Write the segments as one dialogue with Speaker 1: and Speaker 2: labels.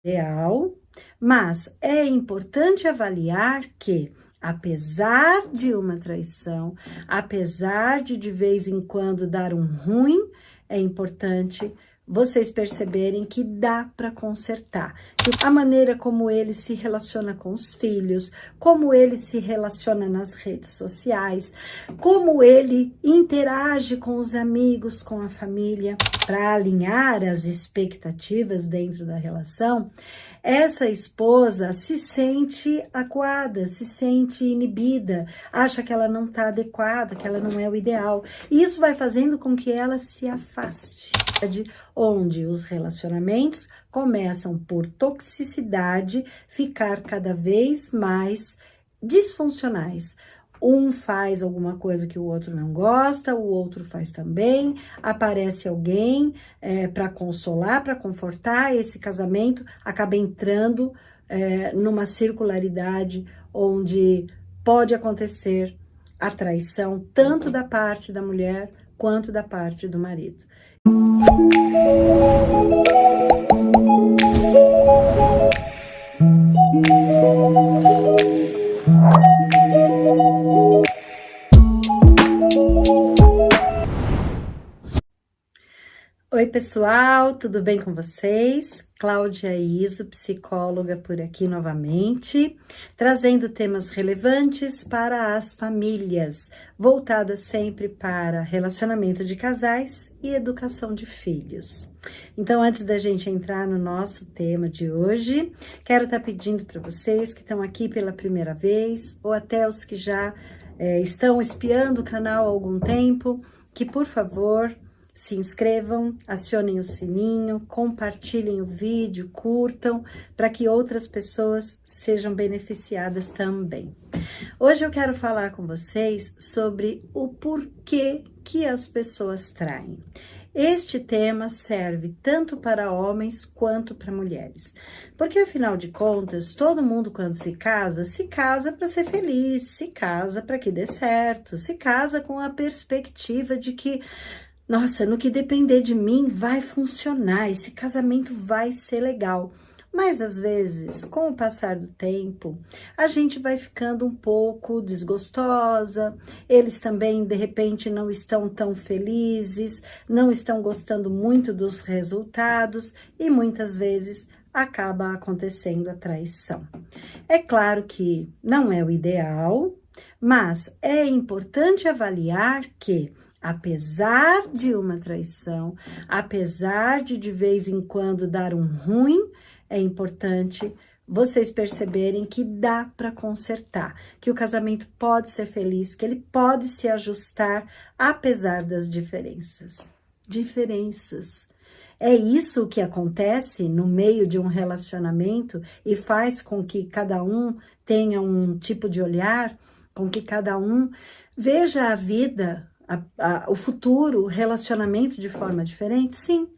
Speaker 1: Ideal, mas é importante avaliar que, apesar de uma traição, apesar de vez em quando dar um ruim, é importante vocês perceberem que dá para consertar. Que a maneira como ele se relaciona com os filhos, como ele se relaciona nas redes sociais, como ele interage com os amigos, com a família, para alinhar as expectativas dentro da relação, essa esposa se sente acuada, se sente inibida, acha que ela não está adequada, que ela não é o ideal. E isso vai fazendo com que ela se afaste, onde os relacionamentos começam por toxicidade ficar cada vez mais disfuncionais. Um faz alguma coisa que o outro não gosta, o outro faz também, aparece alguém para consolar, para confortar, esse casamento acaba entrando numa circularidade onde pode acontecer a traição tanto da parte da mulher quanto da parte do marido. Oi pessoal, tudo bem com vocês? Cláudia Iso, psicóloga por aqui novamente, trazendo temas relevantes para as famílias, voltadas sempre para relacionamento de casais e educação de filhos. Então, antes da gente entrar no nosso tema de hoje, quero estar pedindo para vocês que estão aqui pela primeira vez, ou até os que já estão espiando o canal há algum tempo, que por favor se inscrevam, acionem o sininho, compartilhem o vídeo, curtam, para que outras pessoas sejam beneficiadas também. Hoje eu quero falar com vocês sobre o porquê que as pessoas traem. Este tema serve tanto para homens quanto para mulheres, porque afinal de contas, todo mundo quando se casa para ser feliz, se casa para que dê certo, se casa com a perspectiva de que nossa, no que depender de mim vai funcionar, esse casamento vai ser legal. Mas às vezes, com o passar do tempo, a gente vai ficando um pouco desgostosa, eles também de repente não estão tão felizes, não estão gostando muito dos resultados e muitas vezes acaba acontecendo a traição. É claro que não é o ideal, mas é importante avaliar que apesar de uma traição, apesar de vez em quando dar um ruim, é importante vocês perceberem que dá para consertar, que o casamento pode ser feliz, que ele pode se ajustar apesar das diferenças. É isso que acontece no meio de um relacionamento e faz com que cada um tenha um tipo de olhar, com que cada um veja a vida, o futuro, o relacionamento de forma diferente? Sim,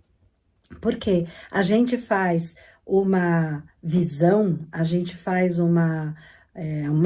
Speaker 1: porque a gente faz uma visão, a gente faz uma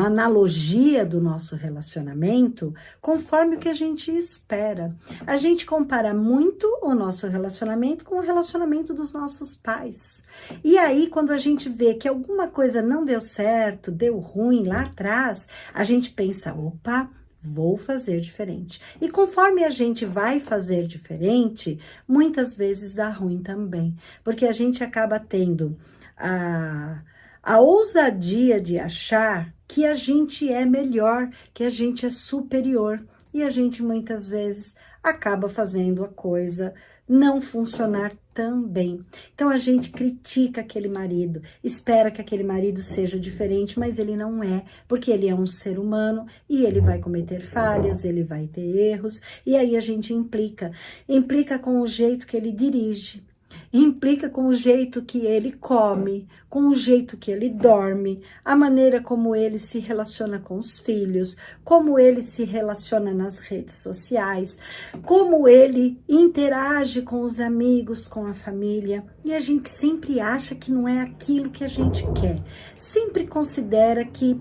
Speaker 1: analogia do nosso relacionamento conforme o que a gente espera. A gente compara muito o nosso relacionamento com o relacionamento dos nossos pais. E aí, quando a gente vê que alguma coisa não deu certo, deu ruim lá atrás, a gente pensa, opa, vou fazer diferente. E conforme a gente vai fazer diferente, muitas vezes dá ruim também. Porque a gente acaba tendo a ousadia de achar que a gente é melhor, que a gente é superior. E a gente muitas vezes acaba fazendo a coisa não funcionar tão bem. Então a gente critica aquele marido, espera que aquele marido seja diferente, mas ele não é, porque ele é um ser humano e ele vai cometer falhas, ele vai ter erros, e aí a gente implica com o jeito que ele dirige, implica com o jeito que ele come, com o jeito que ele dorme, a maneira como ele se relaciona com os filhos, como ele se relaciona nas redes sociais, como ele interage com os amigos, com a família. E a gente sempre acha que não é aquilo que a gente quer, sempre considera que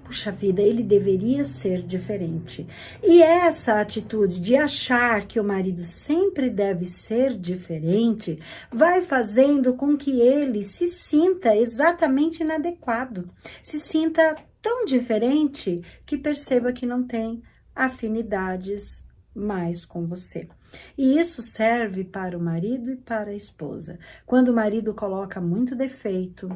Speaker 1: puxa vida, ele deveria ser diferente. E essa atitude de achar que o marido sempre deve ser diferente vai fazendo com que ele se sinta exatamente inadequado, se sinta tão diferente que perceba que não tem afinidades mais com você. E isso serve para o marido e para a esposa. Quando o marido coloca muito defeito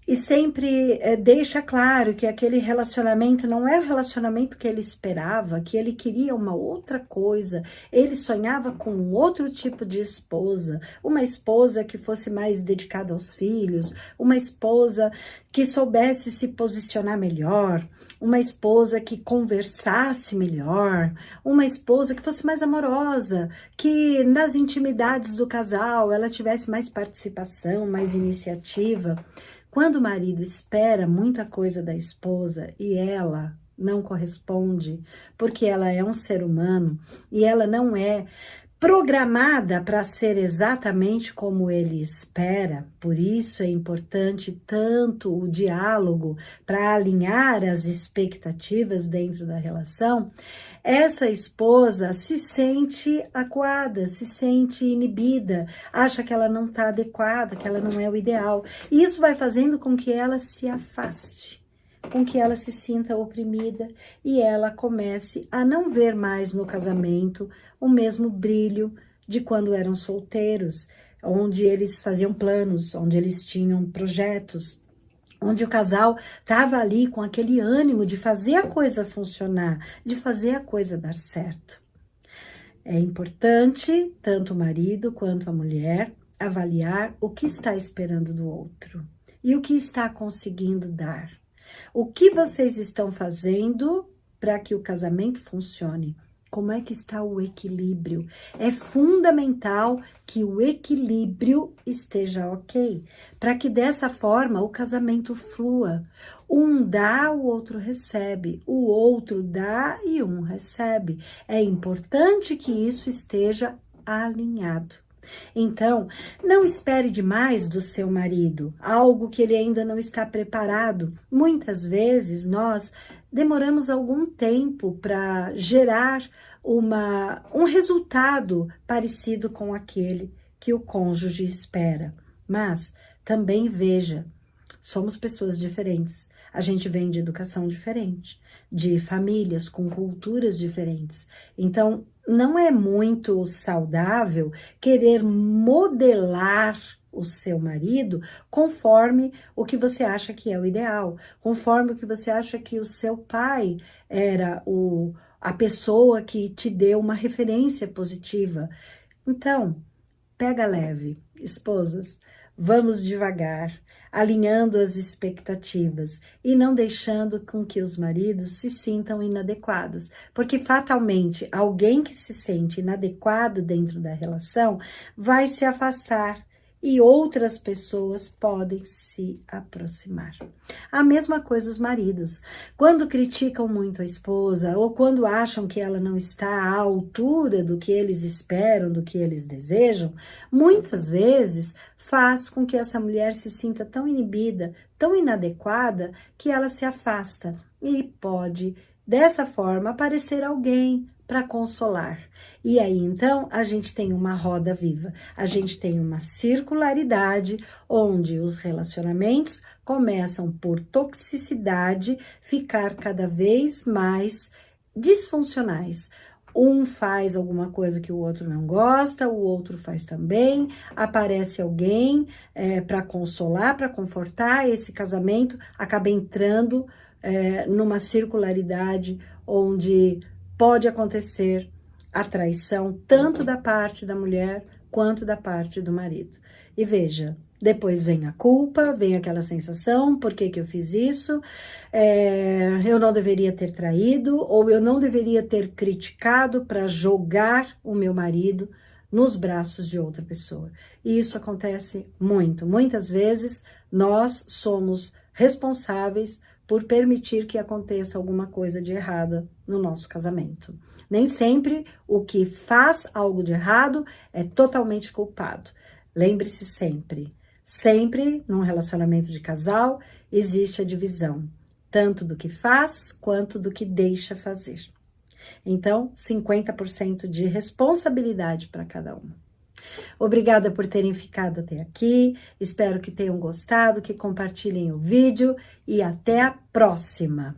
Speaker 1: e sempre deixa claro que aquele relacionamento não é o relacionamento que ele esperava, que ele queria uma outra coisa, ele sonhava com um outro tipo de esposa, uma esposa que fosse mais dedicada aos filhos, uma esposa que soubesse se posicionar melhor, uma esposa que conversasse melhor, uma esposa que fosse mais amorosa, que nas intimidades do casal ela tivesse mais participação, mais iniciativa. Quando o marido espera muita coisa da esposa e ela não corresponde, porque ela é um ser humano e ela não é programada para ser exatamente como ele espera, por isso é importante tanto o diálogo para alinhar as expectativas dentro da relação. Essa esposa se sente acuada, se sente inibida, acha que ela não está adequada, que ela não é o ideal. E isso vai fazendo com que ela se afaste, com que ela se sinta oprimida e ela comece a não ver mais no casamento o mesmo brilho de quando eram solteiros, onde eles faziam planos, onde eles tinham projetos, onde o casal estava ali com aquele ânimo de fazer a coisa funcionar, de fazer a coisa dar certo. É importante, tanto o marido quanto a mulher, avaliar o que está esperando do outro e o que está conseguindo dar. O que vocês estão fazendo para que o casamento funcione? Como é que está o equilíbrio? É fundamental que o equilíbrio esteja ok, para que dessa forma o casamento flua. Um dá, o outro recebe, o outro dá e um recebe. É importante que isso esteja alinhado. Então, não espere demais do seu marido, algo que ele ainda não está preparado. Muitas vezes nós demoramos algum tempo para gerar um resultado parecido com aquele que o cônjuge espera. Mas também veja, somos pessoas diferentes. A gente vem de educação diferente, de famílias com culturas diferentes. Então, não é muito saudável querer modelar o seu marido conforme o que você acha que é o ideal, conforme o que você acha que o seu pai era a pessoa que te deu uma referência positiva. Então, pega leve, esposas, vamos devagar, alinhando as expectativas e não deixando com que os maridos se sintam inadequados, porque fatalmente alguém que se sente inadequado dentro da relação vai se afastar e outras pessoas podem se aproximar. A mesma coisa os maridos. Quando criticam muito a esposa ou quando acham que ela não está à altura do que eles esperam, do que eles desejam, muitas vezes faz com que essa mulher se sinta tão inibida, tão inadequada, que ela se afasta e pode, dessa forma, aparecer alguém para consolar. E aí, então, a gente tem uma roda viva, a gente tem uma circularidade onde os relacionamentos começam por toxicidade ficar cada vez mais disfuncionais. Um faz alguma coisa que o outro não gosta, o outro faz também, aparece alguém para consolar, para confortar, esse casamento acaba entrando numa circularidade onde pode acontecer a traição tanto da parte da mulher quanto da parte do marido. E veja, depois vem a culpa, vem aquela sensação, por que eu fiz isso? Eu não deveria ter traído, ou eu não deveria ter criticado para jogar o meu marido nos braços de outra pessoa. E isso acontece muitas vezes nós somos responsáveis por permitir que aconteça alguma coisa de errada no nosso casamento. Nem sempre o que faz algo de errado é totalmente culpado. Lembre-se sempre num relacionamento de casal existe a divisão tanto do que faz quanto do que deixa fazer. Então, 50% de responsabilidade para cada um. Obrigada por terem ficado até aqui, espero que tenham gostado, que compartilhem o vídeo e até a próxima!